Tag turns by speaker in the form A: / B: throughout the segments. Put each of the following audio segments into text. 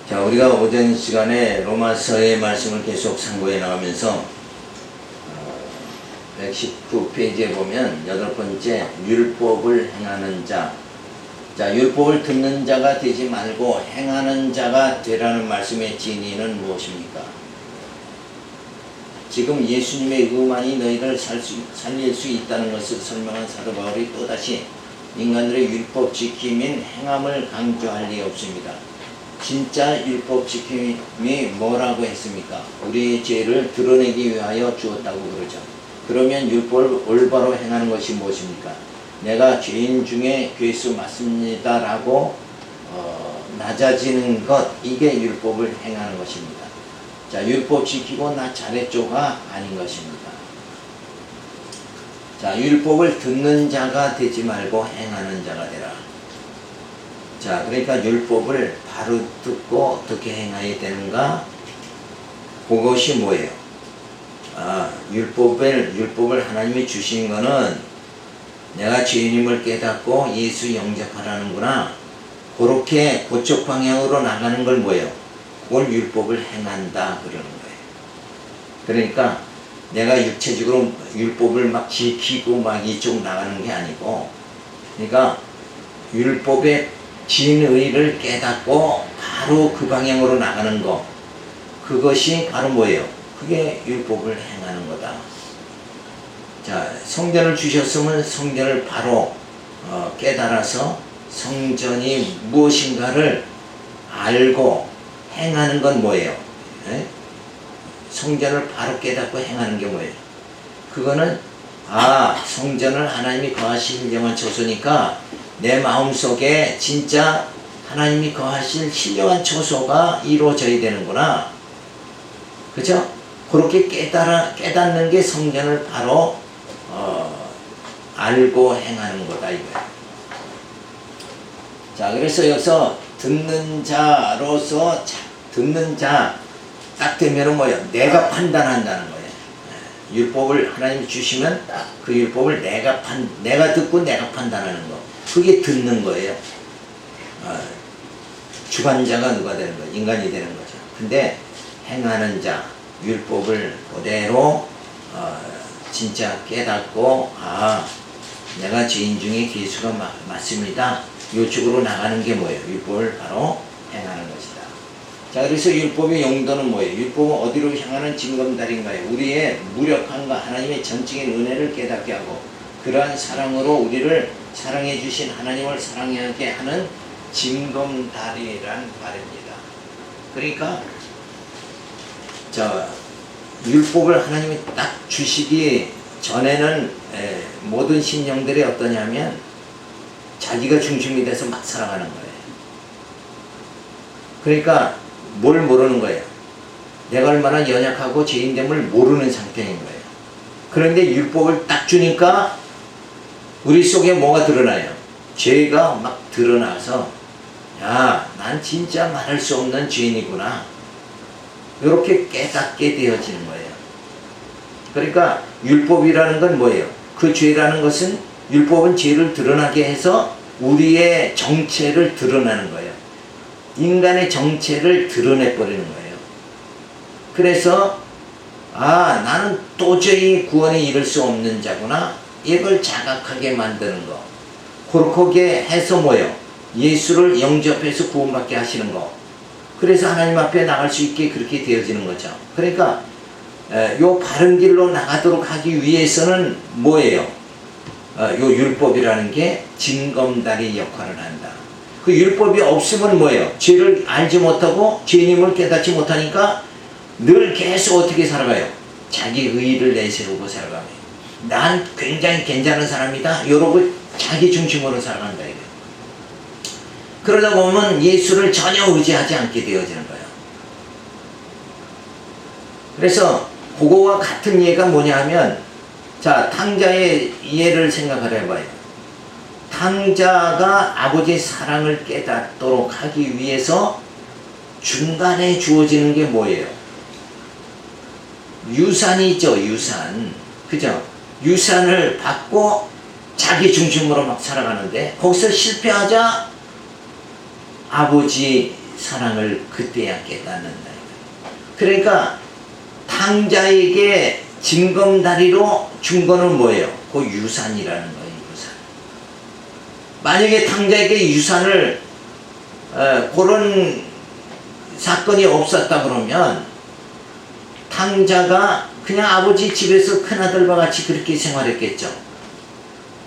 A: 자, 우리가 오전 시간에 로마서의 말씀을 계속 상고해 나가면서 119페이지에 보면 8번째 율법을 행하는 자. 자, 율법을 듣는 자가 되지 말고 행하는 자가 되라는 말씀의 진의는 무엇입니까? 지금 예수님의 의만이 너희를 살릴 수 있다는 것을 설명한 사도 바울이 또다시 인간들의 율법 지킴인 행함을 강조할 리 없습니다. 진짜 율법 지킴이 뭐라고 했습니까? 우리의 죄를 드러내기 위하여 주었다고 그러죠. 그러면 율법을 올바로 행하는 것이 무엇입니까? 내가 죄인 중에 괴수 맞습니다 라고 낮아지는 것, 이게 율법을 행하는 것입니다. 자, 율법 지키고 나 잘했죠가 아닌 것입니다. 자, 율법을 듣는 자가 되지 말고 행하는 자가 되라. 자, 그러니까 율법을 바로 듣고 어떻게 행해야 되는가? 그것이 뭐예요? 율법을 하나님이 주신 거는 내가 죄인임을 깨닫고 예수 영접하라는구나. 그렇게 그쪽 방향으로 나가는 걸 뭐예요? 그걸 율법을 행한다 그러는 거예요. 그러니까 내가 육체적으로 율법을 막 지키고 막 이쪽 나가는 게 아니고, 그러니까 율법의 진의를 깨닫고 바로 그 방향으로 나가는 거, 그것이 바로 뭐예요? 그게 율법을 행하는 거다. 자, 성전을 주셨으면 성전을 바로 깨달아서 성전이 무엇인가를 알고 행하는 건 뭐예요? 네? 성전을 바로 깨닫고 행하는 게 뭐예요? 그거는 성전을 하나님이 거하실 신령한 처소니까 내 마음속에 진짜 하나님이 거하실 신령한 처소가 이루어져야 되는구나. 그죠? 그렇게 깨닫는 게 성전을 바로 알고 행하는 거다 이거예요. 자, 그래서 여기서 듣는 자로서 듣는 자 딱 되면은 뭐예요? 내가 판단한다는 거예요. 율법을 하나님이 주시면 그 율법을 내가 듣고 내가 판단하는 거, 그게 듣는 거예요. 주관자가 누가 되는 거예요? 인간이 되는 거죠. 근데 행하는 자, 율법을 그대로 진짜 깨닫고 내가 죄인 중에 괴수가 맞습니다. 이쪽으로 나가는 게 뭐예요? 율법을 바로 행하는 것이다. 자, 그래서 율법의 용도는 뭐예요? 율법은 어디로 향하는 징검다리인가요? 우리의 무력함과 하나님의 전적인 은혜를 깨닫게 하고 그러한 사랑으로 우리를 사랑해 주신 하나님을 사랑하게 하는 징검다리란 말입니다. 그러니까 자, 율법을 하나님이 딱 주시기 전에는 모든 신령들이 어떠냐면 자기가 중심이 돼서 막 살아가는 거예요. 그러니까 뭘 모르는 거예요? 내가 얼마나 연약하고 죄인됨을 모르는 상태인 거예요. 그런데 율법을 딱 주니까 우리 속에 뭐가 드러나요? 죄가 막 드러나서 난 진짜 말할 수 없는 죄인이구나. 이렇게 깨닫게 되어지는 거예요. 그러니까 율법이라는 건 뭐예요? 그 죄라는 것은, 율법은 죄를 드러나게 해서 우리의 정체를 드러나는 거예요. 인간의 정체를 드러내버리는 거예요. 그래서 나는 도저히 구원에 이를 수 없는 자구나, 이걸 자각하게 만드는 거, 그렇게 해서 뭐예요? 예수를 영접해서 구원받게 하시는 거, 그래서 하나님 앞에 나갈 수 있게 그렇게 되어지는 거죠. 그러니까 요 바른 길로 나가도록 하기 위해서는 뭐예요? 요 율법이라는 게 징검다리 역할을 한다. 그 율법이 없으면 뭐예요? 죄를 알지 못하고 죄인임을 깨닫지 못하니까 늘 계속 어떻게 살아가요? 자기 의의를 내세우고 살아가요. 난 굉장히 괜찮은 사람이다 이러고 자기 중심으로 살아간다 이거예요. 그러다 보면 예수를 전혀 의지하지 않게 되어지는 거예요. 그래서 그거와 같은 예가 뭐냐 하면, 자, 탕자의 예를 생각을 해봐요. 탕자가 아버지의 사랑을 깨닫도록 하기 위해서 중간에 주어지는 게 뭐예요? 유산이죠, 유산. 그죠? 유산을 받고 자기 중심으로 막 살아가는데 거기서 실패하자 아버지 사랑을 그때야 깨닫는다. 그러니까 탕자에게 징검다리로 준 거는 뭐예요? 그 유산이라는 거예요. 유산. 만약에 탕자에게 유산을 그런 사건이 없었다 그러면 탕자가 그냥 아버지 집에서 큰아들과 같이 그렇게 생활했겠죠.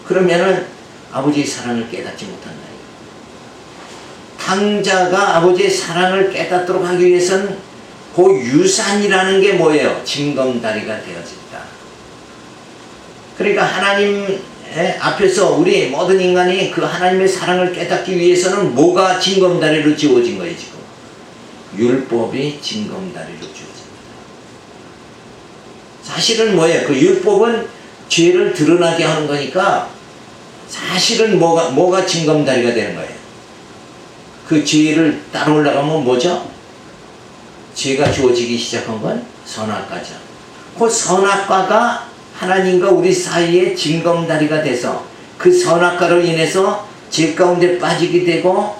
A: 그러면은 아버지의 사랑을 깨닫지 못한다. 탕자가 아버지의 사랑을 깨닫도록 하기 위해서는 그 유산이라는 게 뭐예요? 징검다리가 되어진다. 그러니까 하나님 앞에서 우리 모든 인간이 그 하나님의 사랑을 깨닫기 위해서는 뭐가 징검다리로 지어진 거예요, 지금? 율법이 징검다리로 지어집니다. 사실은 뭐예요? 그 율법은 죄를 드러나게 하는 거니까 사실은 뭐가 징검다리가 되는 거예요? 그 죄를 따라 올라가면 뭐죠? 죄가 주어지기 시작한 건 선악과죠. 그 선악과가 하나님과 우리 사이에 징검다리가 돼서 그 선악과로 인해서 죄 가운데 빠지게 되고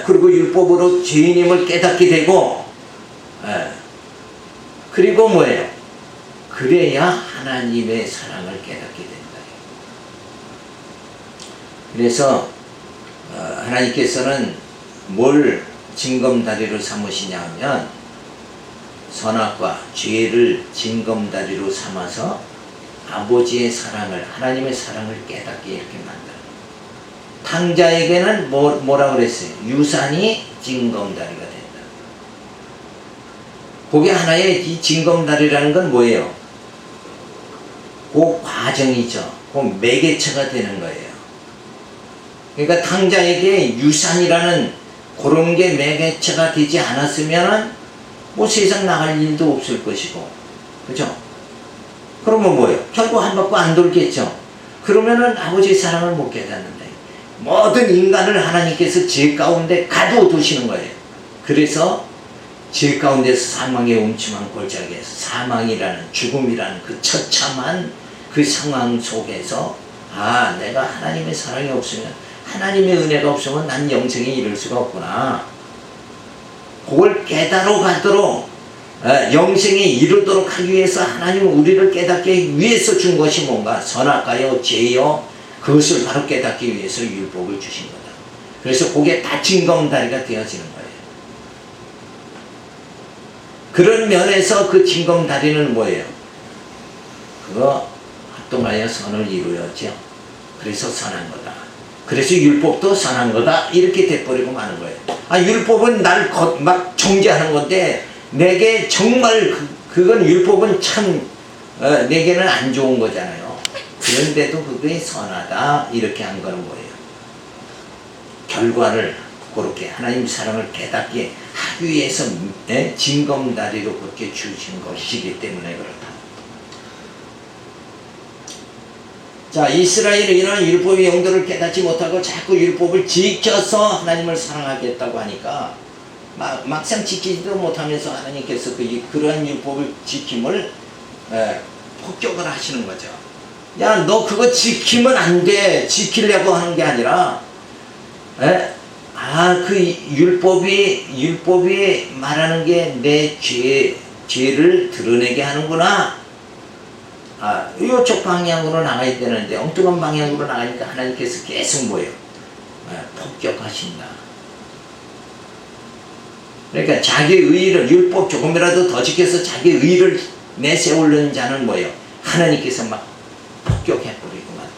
A: 그리고 율법으로 죄인임을 깨닫게 되고 그리고 뭐예요? 그래야 하나님의 사랑을 깨닫게 된다. 그래서 하나님께서는 뭘 징검다리로 삼으시냐 하면 선악과 죄를 징검다리로 삼아서 아버지의 사랑을, 하나님의 사랑을 깨닫게 이렇게 만들어요. 탕자에게는 뭐라고 그랬어요? 유산이 징검다리가 된다. 그게 하나의 이 징검다리라는 건 뭐예요? 그 과정이죠. 그 매개체가 되는 거예요. 그러니까 탕자에게 유산이라는 그런 게 매개체가 되지 않았으면은 뭐 세상 나갈 일도 없을 것이고, 그죠? 그러면 뭐예요? 결국 한 바퀴 안 돌겠죠? 그러면은 아버지의 사랑을 못 깨닫는다. 모든 인간을 하나님께서 죄 가운데 가둬두시는 거예요. 그래서 죄 가운데서 사망의 음침한 골짜기에서 사망이라는, 죽음이라는 그 처참한 그 상황 속에서 내가 하나님의 사랑이 없으면, 하나님의 은혜가 없으면 난 영생에 이를 수가 없구나. 그걸 깨달아 가도록 영생에 이르도록 하기 위해서 하나님은 우리를 깨닫기 위해서 준 것이 뭔가? 선악과요, 죄요, 그것을 바로 깨닫기 위해서 율법을 주신 거다. 그래서 그게 다 징검다리가 되어지는 거예요. 그런 면에서 그 징검다리는 뭐예요? 그거 합동하여 선을 이루었죠. 그래서 선한 거다. 그래서 율법도 선한 거다. 이렇게 돼버리고 마는 거예요. 율법은 날 막 정죄하는 건데 내게 정말 그건 율법은 참 내게는 안 좋은 거잖아요. 그런데도 그게 선하다. 이렇게 한 거는 뭐예요? 결과를 그렇게 하나님 사랑을 깨닫게 하기 위해서 징검다리로 그렇게 주신 것이기 때문에 그렇다. 자, 이스라엘은 이런 율법의 용도를 깨닫지 못하고 자꾸 율법을 지켜서 하나님을 사랑하겠다고 하니까 막상 지키지도 못하면서 하나님께서 그러한 율법을 지킴을 폭격을 하시는 거죠. 야, 너 그거 지키면 안 돼. 지키려고 하는 게 아니라 그 율법이 말하는 게 내 죄를 드러내게 하는구나. 이쪽 방향으로 나가야 되는데 엉뚱한 방향으로 나가니까 하나님께서 계속 뭐예요? 폭격하신다. 그러니까 자기의 의를, 율법 조금이라도 더 지켜서 자기의 의를 내세우는 자는 뭐예요? 하나님께서 막 폭격해버리고 만들어요.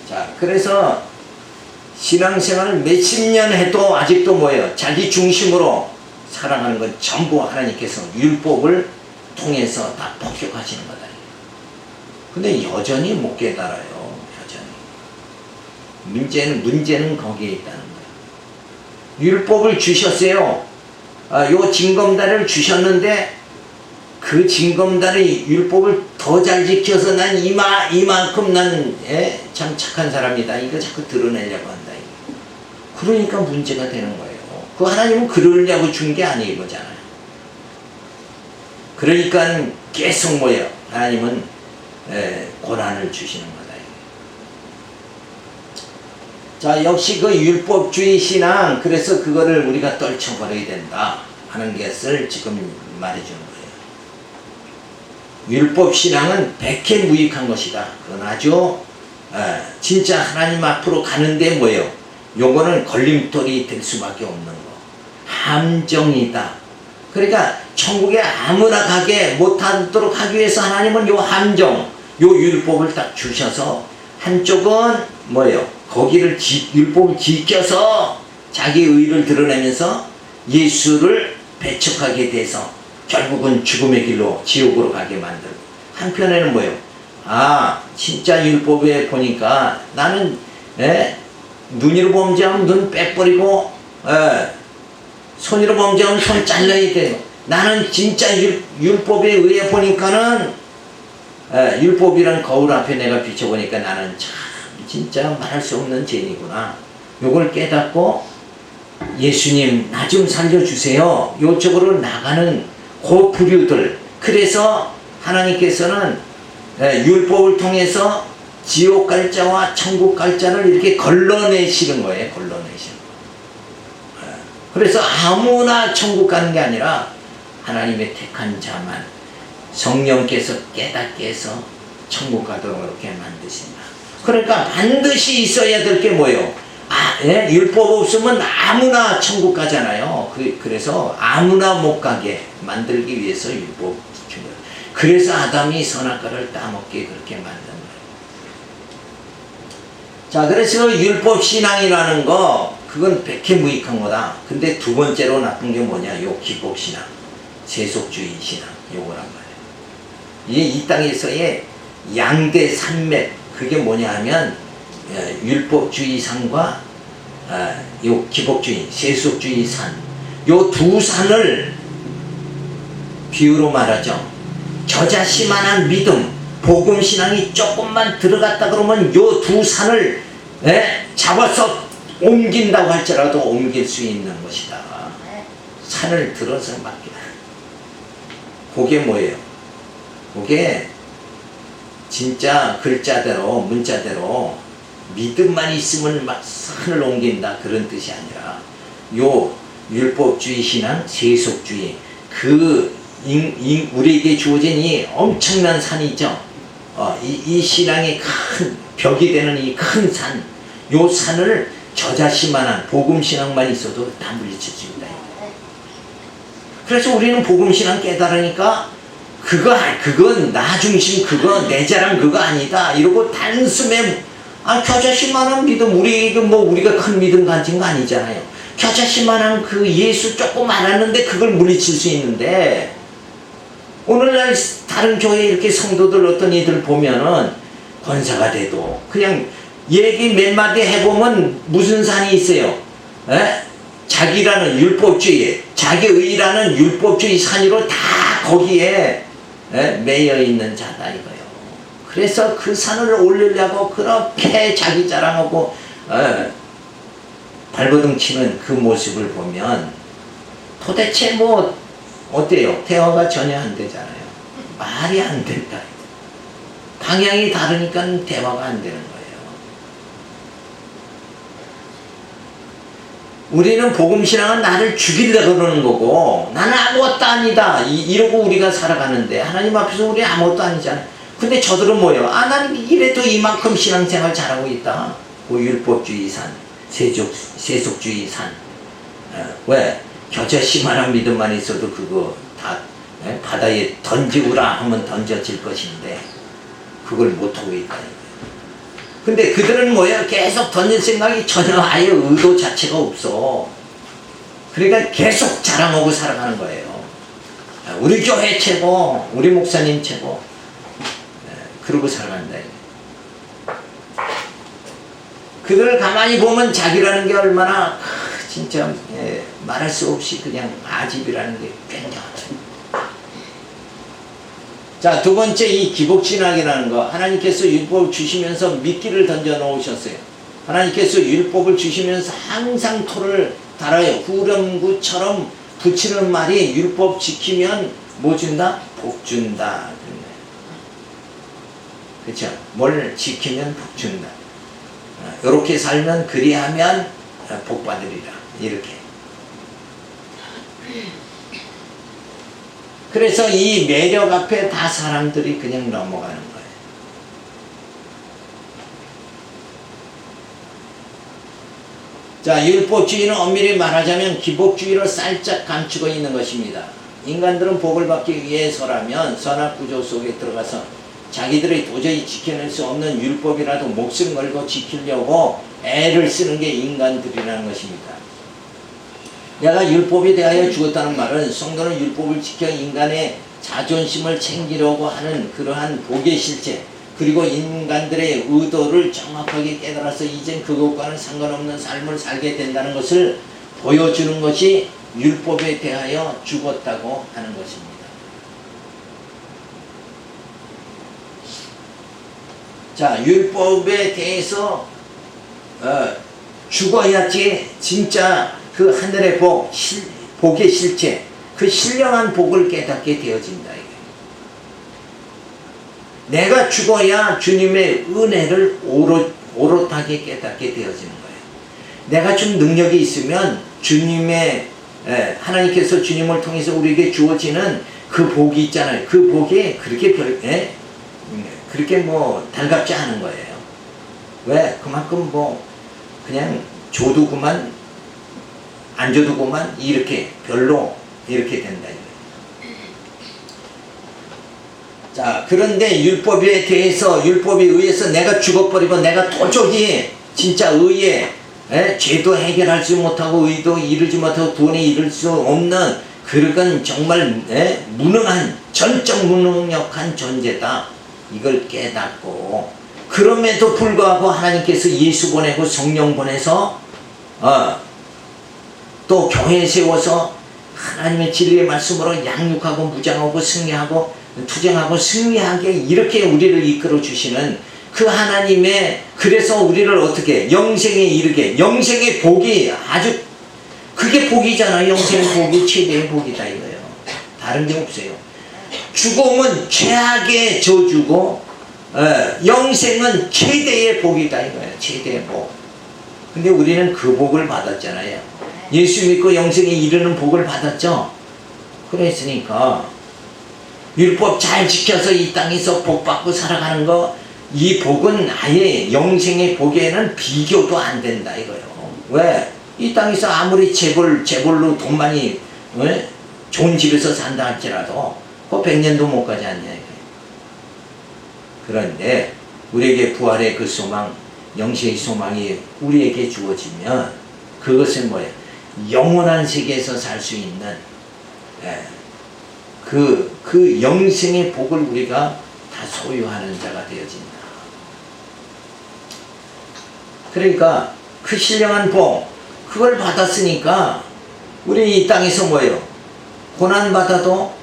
A: 자, 그래서 신앙생활을 몇십 년 해도 아직도 뭐예요? 자기 중심으로 살아가는 건 전부 하나님께서 율법을 통해서 다 폭격하시는 거다. 근데 여전히 못 깨달아요. 여전히. 문제는 거기에 있다는 거예요. 율법을 주셨어요. 요 징검다리를 주셨는데 그 징검다리 율법을 더 잘 지켜서 난 이만큼 난 참 착한 사람이다. 이거 자꾸 드러내려고 한다. 그러니까 문제가 되는 거예요. 그 하나님은 그러려고 준 게 아니에요, 이거잖아요. 그러니까 계속 뭐예요? 하나님은 고난을 주시는 거다. 자, 역시 그 율법주의 신앙, 그래서 그거를 우리가 떨쳐버려야 된다 하는 것을 지금 말해주는 거예요. 율법신앙은 백해무익한 것이다. 그건 아주 진짜 하나님 앞으로 가는데 뭐예요? 요거는 걸림돌이 될 수밖에 없는 거. 함정이다. 그러니까 천국에 아무나 가게 못하도록 하기 위해서 하나님은 요 함정, 요 율법을 딱 주셔서 한쪽은 뭐예요? 거기를 율법을 지켜서 자기 의를 드러내면서 예수를 배척하게 돼서 결국은 죽음의 길로 지옥으로 가게 만들고, 한편에는 뭐예요? 아, 진짜 율법에 보니까 나는 눈으로 범죄하면 눈 빼버리고 손으로 범죄하면 손 잘라야 돼요. 나는 진짜 율법에 의해 보니까는 율법이란 거울 앞에 내가 비춰보니까 나는 참 진짜 말할 수 없는 죄인이구나. 요걸 깨닫고 예수님 나 좀 살려주세요. 요쪽으로 나가는 그 부류들. 그래서 하나님께서는 율법을 통해서 지옥 갈 자와 천국 갈 자를 이렇게 걸러내시는 거예요. 걸러내시는 거예요. 그래서 아무나 천국 가는 게 아니라 하나님의 택한 자만 성령께서 깨닫게 해서 천국 가도록 이렇게 만드신다. 그러니까 반드시 있어야 될 게 뭐예요? 율법 없으면 아무나 천국 가잖아요. 그래서 아무나 못 가게 만들기 위해서 율법 지킨 거예요. 그래서 아담이 선악과를 따먹게 그렇게 만든 거예요. 자, 그래서 율법 신앙이라는 거, 그건 백해무익한 거다. 근데 두 번째로 나쁜 게 뭐냐? 요 기복 신앙, 세속주의 신앙, 요거란 말이에요. 이 땅에서의 양대 산맥, 그게 뭐냐 하면 율법주의 산과 요 기복주의, 세속주의 산, 요 두 산을 비유로 말하죠. 겨자씨만한 믿음, 복음신앙이 조금만 들어갔다 그러면 요 두 산을 잡아서 옮긴다고 할지라도 옮길 수 있는 것이다. 산을 들어서 맡기다. 그게 뭐예요? 그게 진짜 글자대로, 문자대로 믿음만 있으면 막 산을 옮긴다 그런 뜻이 아니라, 요 율법주의 신앙, 세속주의, 우리에게 주어진 이 엄청난 산이 있죠. 이 신앙의 큰 벽이 되는 이 큰 산, 요 산을 저자씨만한 복음신앙만 있어도 다 물리칠 수 있다. 그래서 우리는 복음신앙 깨달으니까 그건 나 중심, 그거 내 자랑 그거 아니다 이러고 단숨에 겨자씨만한 믿음, 우리가 큰 믿음 가진 거 아니잖아요. 겨자씨만한 그 예수 조금 알았는데 그걸 물리칠 수 있는데, 오늘날 다른 교회 이렇게 성도들 어떤 이들 보면은 권사가 돼도 그냥 얘기 몇 마디 해보면 무슨 산이 있어요? 자기라는 율법주의, 자기의라는 율법주의 산으로 다 거기에 매여 있는 자다 이거예요. 그래서 그 산을 올리려고 그렇게 자기 자랑하고 발버둥 치는 그 모습을 보면 도대체 뭐 어때요? 대화가 전혀 안 되잖아요. 말이 안 된다. 방향이 다르니까 대화가 안 되는 거예요. 우리는 복음신앙은 나를 죽이려고 그러는 거고, 나는 아무것도 아니다 이러고 우리가 살아가는데, 하나님 앞에서 우리 아무것도 아니잖아요. 근데 저들은 뭐예요? 나는 이래도 이만큼 신앙생활 잘하고 있다. 그 율법주의 산, 세속주의 산. 왜? 겨자씨만한 믿음만 있어도 그거 다 바다에 던지우라 하면 던져질 것인데 그걸 못하고 있다. 근데 그들은 뭐야? 계속 던질 생각이 전혀 아예 의도 자체가 없어. 그러니까 계속 자랑하고 살아가는 거예요. 우리 교회 최고, 우리 목사님 최고. 그러고 살아간다. 그들을 가만히 보면 자기라는 게 얼마나 진짜 말할 수 없이 그냥 아집이라는 게 굉장하죠. 자, 두 번째 이 기복신앙이라는 거, 하나님께서 율법을 주시면서 미끼를 던져 놓으셨어요. 하나님께서 율법을 주시면서 항상 토를 달아요. 후렴구처럼 붙이는 말이 율법 지키면 뭐 준다? 복 준다. 그렇죠? 뭘 지키면 복 준다. 이렇게 살면 그리하면 복 받으리라. 이렇게. 그래서 이 매력 앞에 다 사람들이 그냥 넘어가는 거예요. 자, 율법주의는 엄밀히 말하자면 기복주의로 살짝 감추고 있는 것입니다. 인간들은 복을 받기 위해서라면 선악 구조 속에 들어가서 자기들이 도저히 지켜낼 수 없는 율법이라도 목숨 걸고 지키려고 애를 쓰는 게 인간들이라는 것입니다. 내가 율법에 대하여 죽었다는 말은 성도는 율법을 지켜 인간의 자존심을 챙기려고 하는 그러한 복의 실체, 그리고 인간들의 의도를 정확하게 깨달아서 이젠 그것과는 상관없는 삶을 살게 된다는 것을 보여주는 것이 율법에 대하여 죽었다고 하는 것입니다. 자, 율법에 대해서 죽어야지 진짜 그 하늘의 복, 복의 실체, 그 신령한 복을 깨닫게 되어진다. 내가 죽어야 주님의 은혜를 오롯하게 깨닫게 되어지는 거예요. 내가 좀 능력이 있으면 주님의 하나님께서 주님을 통해서 우리에게 주어지는 그 복이 있잖아요. 그 복이 그렇게 뭐 달갑지 않은 거예요. 왜? 그만큼 뭐 그냥 줘도 그만 안 줘도 그만 이렇게 별로 이렇게 된다. 자, 그런데 율법에 대해서, 율법에 의해서 내가 죽어버리고 내가 도저히 진짜 의에 죄도 해결하지 못하고 의도 이루지 못하고 구원에 이룰 수 없는 그건 정말 무능한, 전적 무능력한 존재다. 이걸 깨닫고, 그럼에도 불구하고 하나님께서 예수 보내고 성령 보내서 또 교회 세워서 하나님의 진리의 말씀으로 양육하고 무장하고 승리하고 투쟁하고 승리하게 이렇게 우리를 이끌어 주시는 그 하나님의, 그래서 우리를 어떻게 영생에 이르게, 영생의 복이 아주 그게 복이잖아요. 영생의 복이 최대의 복이다 이거예요. 다른 게 없어요. 죽음은 최악의 저주고 영생은 최대의 복이다 이거예요. 최대의 복. 근데 우리는 그 복을 받았잖아요. 예수 믿고 영생에 이르는 복을 받았죠. 그랬으니까 율법 잘 지켜서 이 땅에서 복 받고 살아가는 거, 이 복은 아예 영생의 복에는 비교도 안 된다 이거예요. 왜? 이 땅에서 아무리 재벌로 돈 많이 좋은 집에서 산다 할지라도 그 100년도 못 가지 않냐 이거예요. 그런데 우리에게 부활의 그 소망, 영생의 소망이 우리에게 주어지면 그것은 뭐예요? 영원한 세계에서 살 수 있는 그 영생의 복을 우리가 다 소유하는 자가 되어진다. 그러니까 그 신령한 복, 그걸 받았으니까 우리 이 땅에서 뭐예요? 고난받아도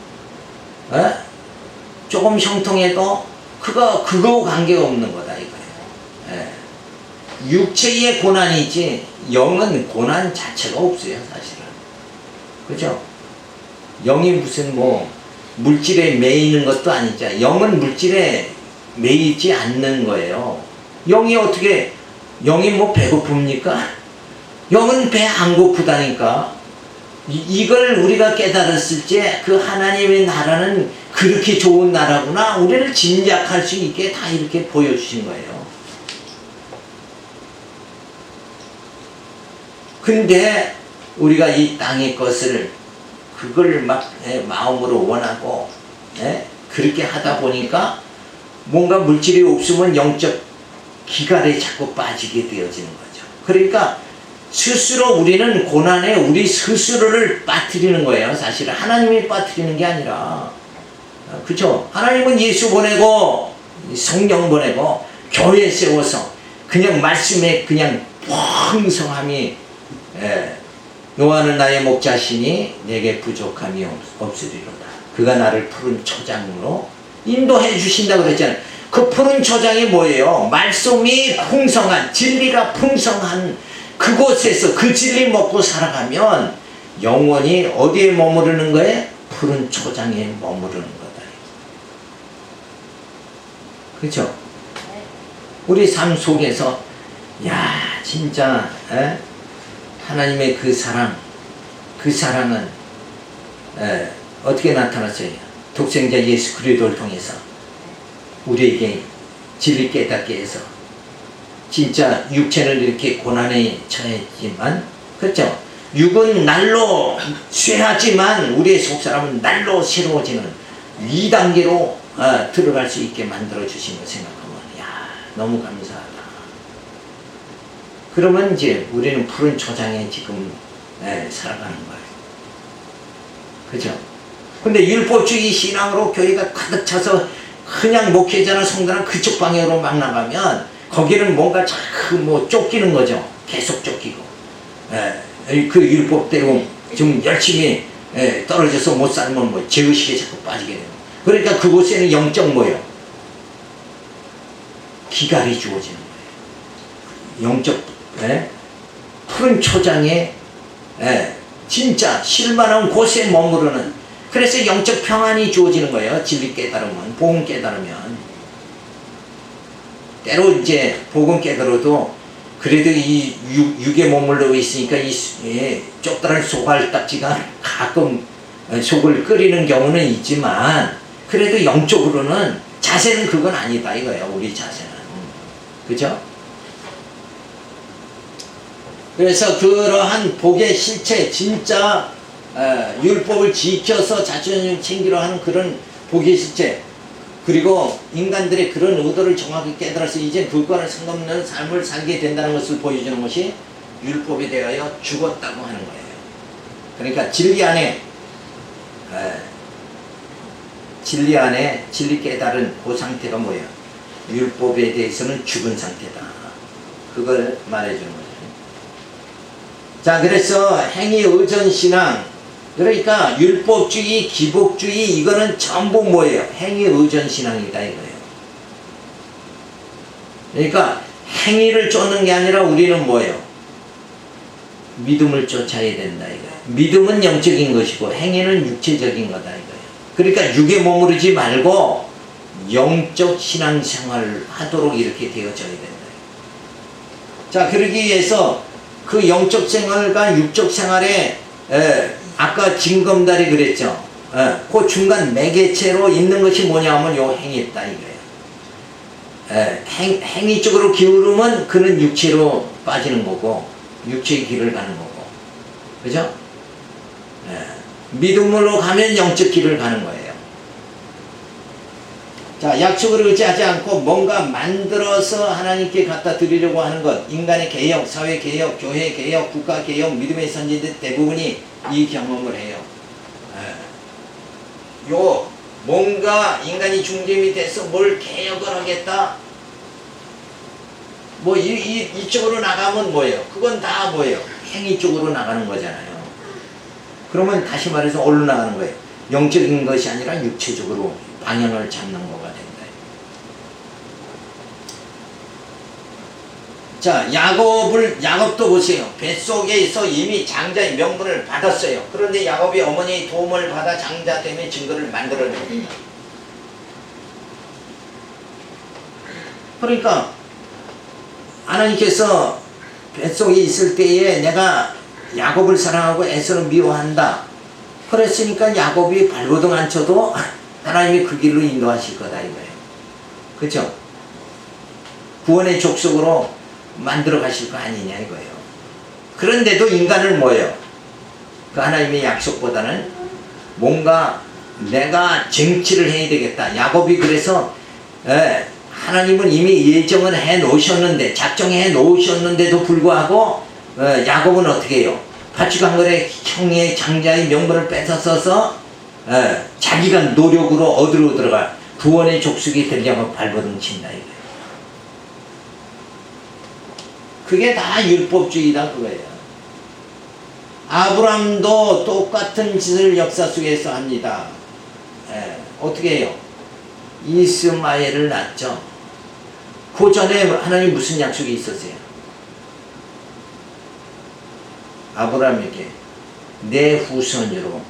A: 조금 형통해도 그거 관계없는 거다 이거예요. 육체의 고난이지 영은 고난 자체가 없어요 사실은. 그죠? 영이 무슨 뭐 물질에 매이는 것도 아니죠. 영은 물질에 매이지 않는 거예요. 영이 어떻게, 영이 뭐 배고픕니까? 영은 배 안 고프다니까. 이걸 우리가 깨달았을 때 그 하나님의 나라는 그렇게 좋은 나라구나, 우리를 짐작할 수 있게 다 이렇게 보여주신 거예요. 근데 우리가 이 땅의 것을 그걸 막 마음으로 원하고 그렇게 하다 보니까 뭔가 물질이 없으면 영적 기갈에 자꾸 빠지게 되어지는 거죠. 그러니까 스스로 우리는 고난에 우리 스스로를 빠뜨리는 거예요. 사실은 하나님이 빠뜨리는 게 아니라, 그렇죠? 하나님은 예수 보내고 성령 보내고 교회 세워서 그냥 말씀에 그냥 풍성함이 여호와는 나의 목자시니 내게 부족함이 없으리로다. 그가 나를 푸른 초장으로 인도해 주신다 그랬잖아요. 그 푸른 초장이 뭐예요? 말씀이 풍성한, 진리가 풍성한 그곳에서 그 진리 먹고 살아가면 영원히 어디에 머무르는 거예요? 푸른 초장에 머무르는 거다. 그렇죠? 우리 삶 속에서 야, 진짜 하나님의 그 사랑, 그 사랑은 어떻게 나타났어요? 독생자 예수 그리스도를 통해서 우리에게 진리 깨닫게 해서 진짜 육체는 이렇게 고난에 처했지만, 그렇죠? 육은 날로 쇠하지만 우리의 속사람은 날로 새로워지는 2단계로 들어갈 수 있게 만들어주신 거 생각하면 야, 너무 감사하다. 그러면 이제 우리는 푸른 초장에 지금 살아가는 거예요. 그죠? 근데 율법주의 신앙으로 교회가 가득 차서 그냥 목회자나 성도나 그쪽 방향으로 막 나가면 거기는 뭔가 자꾸 뭐 쫓기는 거죠. 계속 쫓기고. 그 율법대로 좀 열심히 떨어져서 못 살면 뭐 죄의식에 자꾸 빠지게 되고. 그러니까 그곳에는 영적 뭐예요? 기갈이 주어지는 거예요. 영적 푸른 초장에 진짜 실만한 곳에 머무르는, 그래서 영적 평안이 주어지는 거예요. 진리 깨달으면, 복음 깨달으면. 때로 이제 복음 깨달아도 그래도 이 육에 머물러 있으니까 이 좁다란 소갈딱지가 가끔 속을 끓이는 경우는 있지만, 그래도 영적으로는 자세는 그건 아니다 이거예요. 우리 자세는. 그죠? 그래서 그러한 복의 실체, 진짜 율법을 지켜서 자존심 챙기려 하는 그런 복의 실체, 그리고 인간들의 그런 의도를 정확히 깨달아서 이제 그거와는 상관없는 삶을 살게 된다는 것을 보여주는 것이 율법에 대하여 죽었다고 하는 거예요. 그러니까 진리 안에 진리 깨달은 그 상태가 뭐예요? 율법에 대해서는 죽은 상태다. 그걸 말해주는 거죠. 자, 그래서 행위 의존 신앙, 그러니까 율법주의, 기복주의, 이거는 전부 뭐예요? 행위 의존 신앙이다 이거예요. 그러니까 행위를 쫓는 게 아니라 우리는 뭐예요? 믿음을 쫓아야 된다 이거예요. 믿음은 영적인 것이고 행위는 육체적인 거다 이거예요. 그러니까 육에 머무르지 말고 영적 신앙생활을 하도록 이렇게 되어져야 된다. 자, 그러기 위해서 그 영적 생활과 육적 생활에 아까 징검다리 그랬죠. 그 중간 매개체로 있는 것이 뭐냐면 요 행위다 이거예요. 행위 쪽으로 기울으면 그는 육체로 빠지는 거고 육체의 길을 가는 거고, 그죠? 믿음으로 가면 영적 길을 가는 거예요. 자, 약속을 의지하지 않고 뭔가 만들어서 하나님께 갖다 드리려고 하는 것, 인간의 개혁, 사회 개혁, 교회 개혁, 국가 개혁, 믿음의 선진들 대부분이 이 경험을 해요. 뭔가 인간이 중심이 돼서 뭘 개혁을 하겠다. 뭐 이쪽으로 나가면 뭐예요? 그건 다 뭐예요? 행위 쪽으로 나가는 거잖아요. 그러면 다시 말해서 어디로 나가는 거예요? 영적인 것이 아니라 육체적으로 방향을 잡는 거가 된다. 자, 야곱도 보세요. 뱃속에서 이미 장자의 명분을 받았어요. 그런데 야곱이 어머니의 도움을 받아 장자됨의 증거를 만들어냅니다. 그러니까 하나님께서 뱃속에 있을 때에 내가 야곱을 사랑하고 에서는 미워한다. 그랬으니까 야곱이 발버둥 안 쳐도 하나님이 그 길로 인도하실 거다 이거예요. 그렇죠? 구원의 족속으로 만들어 가실 거 아니냐 이거예요. 그런데도 인간은 뭐예요? 그 하나님의 약속보다는 뭔가 내가 쟁취를 해야 되겠다. 야곱이 그래서 하나님은 이미 예정을 해 놓으셨는데, 작정해 놓으셨는데도 불구하고 야곱은 어떻게 해요? 파치강걸의 형의 장자의 명분을 뺏어서서 자기가 노력으로 어디로 들어가? 구원의 족속이 되려고 발버둥 친다 이거예요. 그게 다 율법주의다 그거예요. 아브람도 똑같은 짓을 역사 속에서 합니다. 어떻게 해요? 이스마엘을 낳죠. 그 전에 하나님 무슨 약속이 있었어요? 아브람에게 내 후손으로,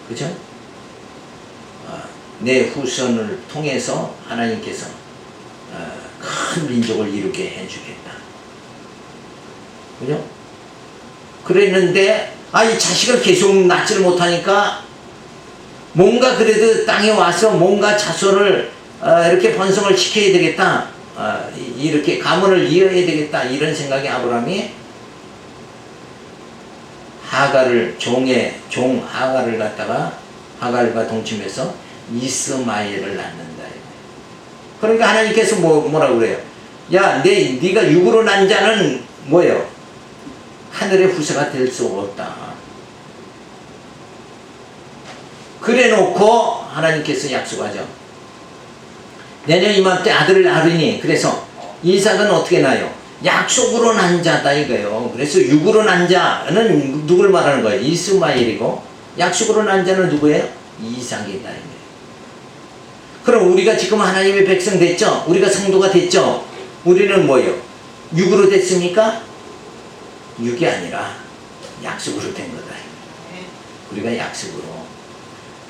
A: 그죠? 내 후손을 통해서 하나님께서 큰 민족을 이루게 해주겠다. 그죠? 그랬는데 이 자식을 계속 낳지를 못하니까 뭔가 그래도 땅에 와서 뭔가 자손을 이렇게 번성을 시켜야 되겠다. 이렇게 가문을 이어야 되겠다. 이런 생각에 아브라함이 하갈을 종 하갈을 갖다가 하갈과 동침해서 이스마엘을 낳는다. 그러니까 하나님께서 뭐라고 그래요? 야, 네가 육으로 난 자는 뭐예요? 하늘의 후사가 될 수 없다. 그래 놓고 하나님께서 약속하죠. 내년 이맘때 아들을 낳으니, 그래서 이삭은 어떻게 나요? 약속으로 난 자다 이거예요. 그래서 육으로 난 자는 누굴 말하는 거예요? 이스마엘이고, 약속으로 난 자는 누구예요? 이삭이다 이거예요. 그럼 우리가 지금 하나님의 백성 됐죠? 우리가 성도가 됐죠? 우리는 뭐예요? 육으로 됐습니까? 육이 아니라 약속으로 된 거다. 우리가 약속으로.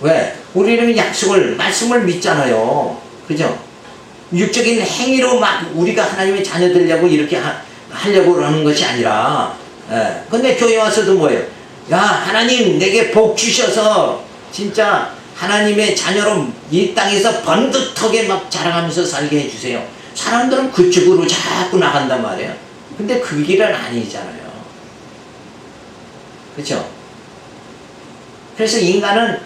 A: 왜? 우리는 약속을, 말씀을 믿잖아요. 그죠? 육적인 행위로 막 우리가 하나님의 자녀 되려고 이렇게 하려고 하는 것이 아니라, 근데 교회 와서도 뭐예요? 야, 하나님 내게 복 주셔서 진짜 하나님의 자녀로 이 땅에서 번듯하게 막 자라가면서 살게 해주세요. 사람들은 그쪽으로 자꾸 나간단 말이에요. 근데 그 길은 아니잖아요. 그렇죠? 그래서 인간은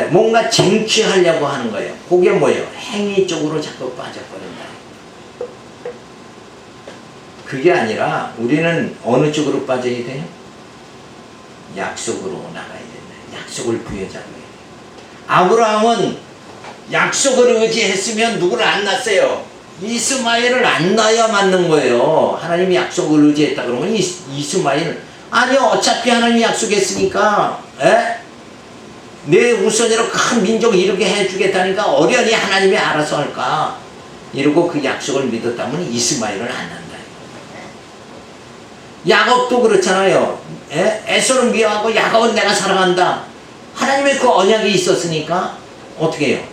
A: 뭔가 쟁취하려고 하는 거예요. 그게 뭐예요? 행위 쪽으로 자꾸 빠져버린다. 그게 아니라 우리는 어느 쪽으로 빠져야 돼요? 약속으로 나가야 된다. 약속을 부여잡아야 돼요. 아브라함은 약속을 의지했으면 누구를 안 낳았어요? 이스마엘을 안 낳아야 맞는 거예요. 하나님이 약속을 의지했다 그러면 이스마엘, 아니요, 어차피 하나님이 약속했으니까 내 우선으로 큰 민족 이루게 해주겠다니까 어련히 하나님이 알아서 할까 이러고 그 약속을 믿었다면 이스마엘을 안 낳는다. 야곱도 그렇잖아요. 에서는 미워하고 야곱은 내가 사랑한다. 하나님의 그 언약이 있었으니까 어떻게 해요?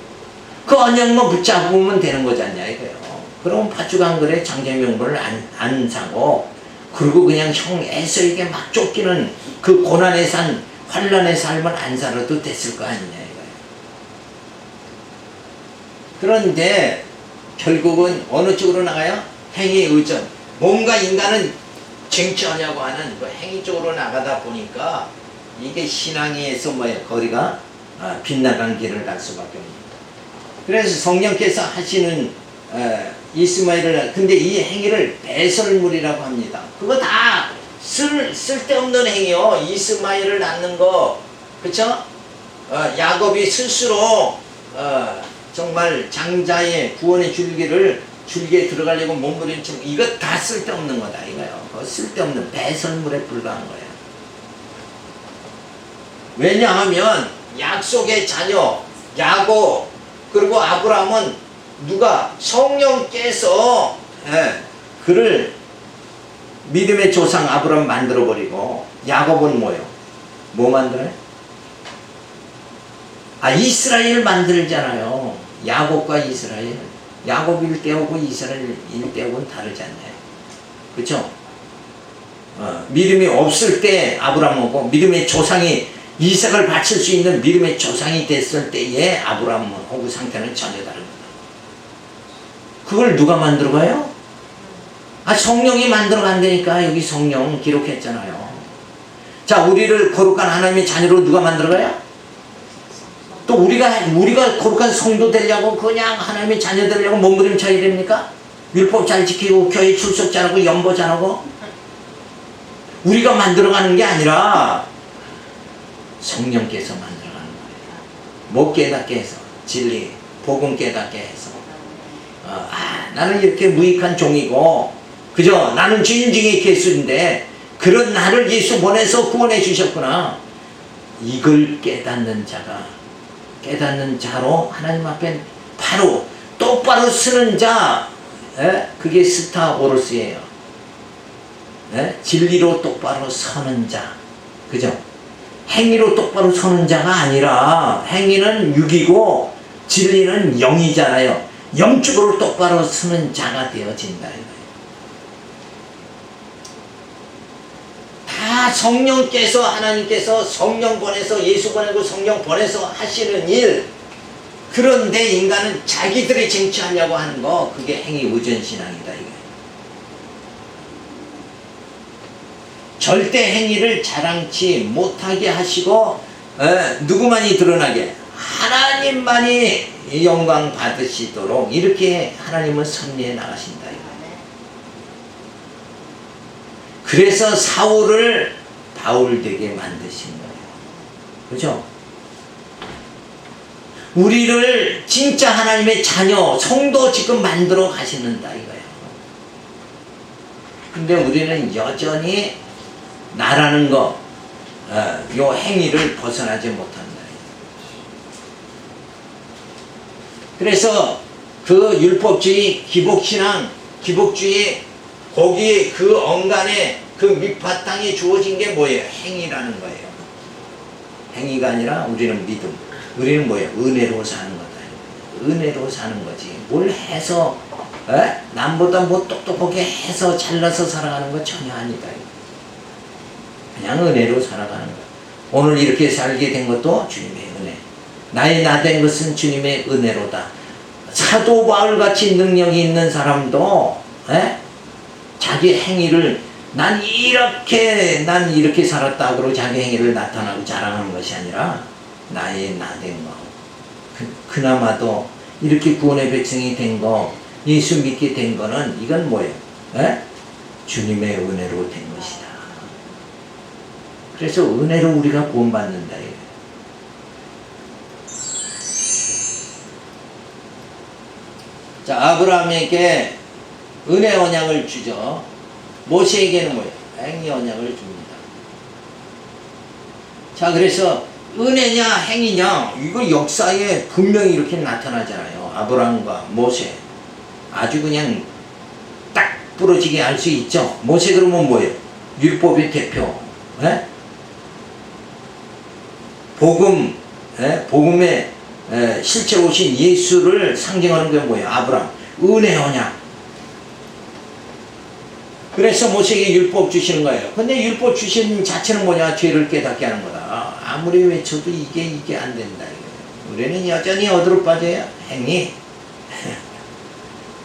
A: 그 언약만 붙잡으면 되는 거지 않냐 이거예요. 그럼 팥죽 한 그릇에 장제명분을 안 사고, 그리고 그냥 형 에서에게 막 쫓기는 그 고난의 산, 환란의 삶을 안 살아도 됐을 거 아니냐 이거예요. 그런데 결국은 어느 쪽으로 나가요? 행위 의존. 뭔가 인간은 쟁취하려고 하는 그 행위 쪽으로 나가다 보니까 이게 신앙에서 거리가 빗나간 길을 갈 수밖에 없습니다. 그래서 성령께서 하시는 이스마엘을, 근데 이 행위를 배설물이라고 합니다. 그거 다 쓸데없는 행위요. 이스마엘을 낳는 거, 그쵸? 야곱이 스스로 정말 장자의 구원의 줄기에 들어가려고 몸부림치고, 이거 다 쓸데없는 거다 이거요. 쓸데없는 배설물에 불과한 거예요. 왜냐하면 약속의 자녀 야곱, 그리고 아브라함은 누가? 성령께서 그를 믿음의 조상 아브라함 만들어버리고, 야곱은 뭐예요? 뭐 만들어요? 이스라엘 만들잖아요. 야곱과 이스라엘. 야곱 일대하고 이스라엘 일대하고는 다르지 않나요? 그렇죠? 믿음이 없을 때 아브라함하고, 믿음의 조상이 이삭을 바칠 수 있는 믿음의 조상이 됐을 때의 아브라함하고 상태는 전혀 다릅니다. 그걸 누가 만들어가요? 성령이 만들어간다니까. 여기 성령 기록했잖아요. 자, 우리를 거룩한 하나님의 자녀로 누가 만들어가요? 또 우리가 거룩한 성도 되려고 그냥 하나님의 자녀 되려고 몸부림쳐야 됩니까? 율법 잘 지키고 교회 출석 잘하고 연보 잘하고 우리가 만들어가는 게 아니라 성령께서 만들어가는 거예요. 못 깨닫게 해서, 진리 복음 깨닫게 해서, 나는 이렇게 무익한 종이고, 그죠? 나는 주인 중에 개수인데 그런 나를 예수 보내서 구원해 주셨구나. 이걸 깨닫는 자로 하나님 앞에 바로 똑바로 서는 자, 그게 스타오르스예요. 진리로 똑바로 서는 자, 그죠? 행위로 똑바로 서는 자가 아니라, 행위는 육이고 진리는 영이잖아요. 영적으로 똑바로 서는 자가 되어진다. 다 성령께서, 하나님께서 성령 보내서, 예수 보내고 성령 보내서 하시는 일. 그런데 인간은 자기들이 쟁취하려고 하는 거, 그게 행위 의존신앙이다 이거예요. 절대 행위를 자랑치 못하게 하시고 누구만이 드러나게? 하나님만이 영광 받으시도록 이렇게 하나님은 섭리해 나가신다 이거예요. 그래서 사울을 바울 되게 만드신 거예요. 그죠? 우리를 진짜 하나님의 자녀, 성도 지금 만들어 가시는다 이거예요. 근데 우리는 여전히 나라는 거, 요 행위를 벗어나지 못한다. 그래서 그 율법주의, 기복신앙, 기복주의, 거기에 그 언간에 그 밑바탕에 주어진 게 뭐예요? 행위라는 거예요. 행위가 아니라 우리는 믿음. 우리는 뭐예요? 은혜로 사는 거다. 은혜로 사는 거지. 뭘 해서, 남보다 뭐 똑똑하게 해서 잘나서 살아가는 거 전혀 아니다. 그냥 은혜로 살아가는 거야. 오늘 이렇게 살게 된 것도 주님의 은혜. 나의 나 된 것은 주님의 은혜로다. 사도 바울같이 능력이 있는 사람도 자기 행위를 난 이렇게 살았다 그러고 자기 행위를 나타나고 자랑하는 것이 아니라 나의 나 된 거. 그나마도 이렇게 구원의 백성이 된 거, 예수 믿게 된 거는 이건 뭐예요? 주님의 은혜로 된 것이다. 그래서 은혜로 우리가 구원받는다. 자, 아브라함에게 은혜 언약을 주죠. 모세에게는 뭐예요? 행위 언약을 줍니다. 자, 그래서 은혜냐 행위냐 이거 역사에 분명히 이렇게 나타나잖아요. 아브라함과 모세 아주 그냥 딱 부러지게 알 수 있죠. 모세 그러면 뭐예요? 율법의 대표. 복음의 실제로 오신 예수를 상징하는 게 뭐예요? 아브라함, 은혜 언약. 그래서 모세에게 율법 주시는 거예요. 근데 율법 주신 자체는 뭐냐? 죄를 깨닫게 하는 거다. 아무리 외쳐도 이게 안 된다. 우리는 여전히 어디로 빠져요? 행위.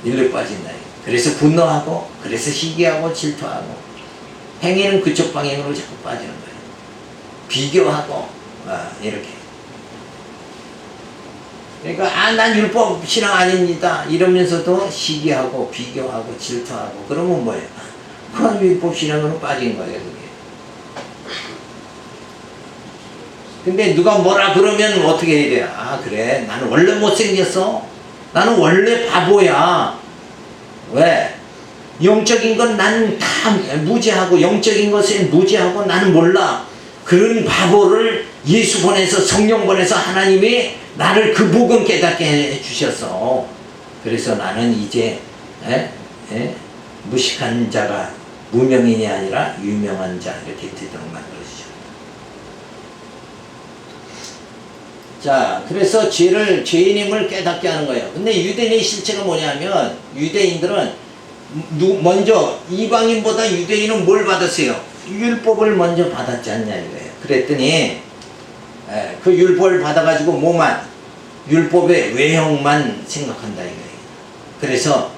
A: 일로 빠진다. 그래서 분노하고, 그래서 시기하고, 질투하고. 행위는 그쪽 방향으로 자꾸 빠지는 거예요. 비교하고, 이렇게. 그러니까 난 율법 신앙 아닙니다 이러면서도 시기하고 비교하고 질투하고 그러면 뭐예요? 그건 율법 신앙으로 빠진 거예요. 그게. 근데 누가 뭐라 그러면 어떻게 해야 돼요? 그래 나는 원래 못생겼어. 나는 원래 바보야. 왜? 영적인 건 나는 다 무지하고 영적인 것은 무지하고 나는 몰라. 그런 바보를 예수 보내서 성령 보내서 하나님이 나를 그 복음 깨닫게 해주셨어. 그래서 나는 이제 무식한 자가 무명인이 아니라 유명한 자 이렇게 되도록 만들어주죠. 자, 그래서 죄인임을 깨닫게 하는 거예요. 근데 유대인의 실체가 뭐냐면 유대인들은 먼저 이방인보다 유대인은 뭘 받았어요? 율법을 먼저 받았지 않냐 이거예요. 그랬더니 그 율법을 받아가지고 뭐만 율법의 외형만 생각한다 이거예요. 그래서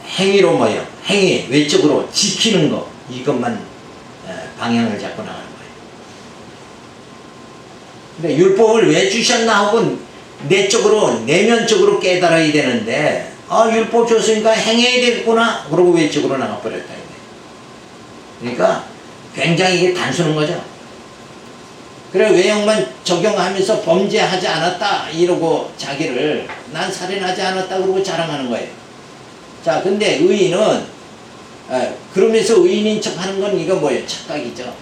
A: 행위로 뭐예요? 행위 외적으로 지키는 거 이것만 방향을 잡고 나가는 거예요. 근데 율법을 왜 주셨나 하고 내적으로 내면적으로 깨달아야 되는데 율법 줬으니까 행해야 되겠구나 그러고 외적으로 나가버렸다 이거예요. 그러니까 굉장히 이게 단순한 거죠. 그래 외형만 적용하면서 범죄하지 않았다 이러고 자기를 난 살인하지 않았다 그러고 자랑하는 거예요. 자, 근데 의인은 그러면서 의인인 척하는 건 이거 뭐예요? 착각이죠.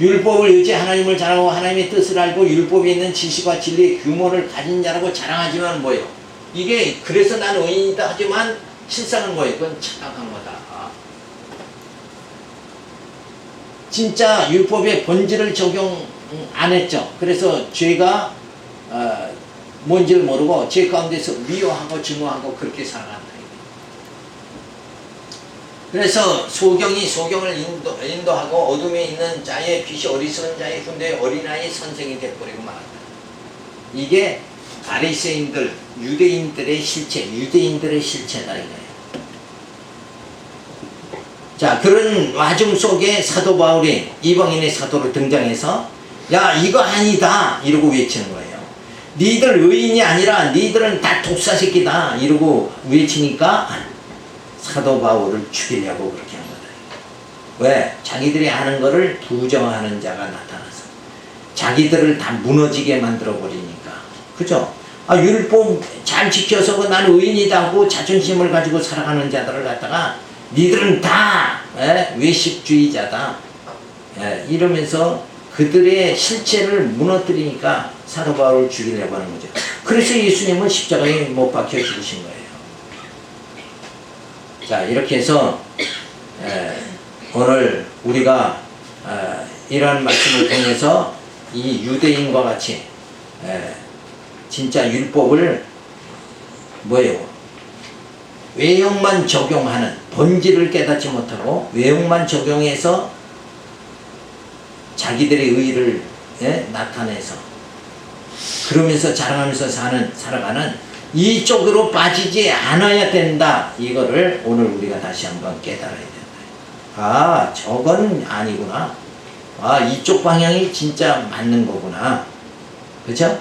A: 율법을 의지 하나님을 자랑하고 하나님의 뜻을 알고 율법에 있는 지식과 진리의 규모를 가진 자라고 자랑하지만 뭐예요? 이게 그래서 나는 의인이다 하지만 실상은 뭐예요? 그건 착각한 거다. 진짜 율법의 본질을 적용 안 했죠. 그래서 죄가 뭔지를 모르고 죄 가운데서 미워하고 증오하고 그렇게 살아간다. 그래서 소경을 인도하고 어둠에 있는 자의 빛이 어리석은 자의 군대의 어린아이 선생이 되어버리고 말았다. 이게 바리새인들, 유대인들의 실체다 이거예요. 자, 그런 와중 속에 사도 바울이 이방인의 사도로 등장해서 야, 이거 아니다 이러고 외치는 거예요. 니들 의인이 아니라 니들은 다 독사새끼다 이러고 외치니까 사도 바울을 죽이려고 그렇게 한 거다. 왜? 자기들이 하는 거를 부정하는 자가 나타나서 자기들을 다 무너지게 만들어 버리니까. 그죠? 아, 율법 잘 지켜서 난 의인이다 하고 자존심을 가지고 살아가는 자들을 갖다가 니들은 다 외식주의자다 이러면서 그들의 실체를 무너뜨리니까 사도 바울을 죽이려고 하는 거죠. 그래서 예수님은 십자가에 못 박혀 죽으신 거예요. 자, 이렇게 해서 오늘 우리가 이러한 말씀을 통해서 이 유대인과 같이 진짜 율법을 뭐예요? 외형만 적용하는, 본질을 깨닫지 못하고 외형만 적용해서 자기들의 의의를 나타내서 그러면서 자랑하면서 살아가는 이쪽으로 빠지지 않아야 된다. 이거를 오늘 우리가 다시 한번 깨달아야 된다. 아, 저건 아니구나. 아, 이쪽 방향이 진짜 맞는 거구나. 그죠?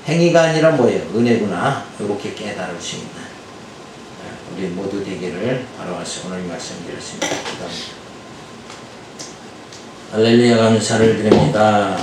A: 행위가 아니라 뭐예요? 은혜구나. 이렇게 깨달을 수 있는 우리 모두 되기를 바라와서 오늘 말씀 드렸습니다. 기도합니다. 할렐루야, 감사를 드립니다.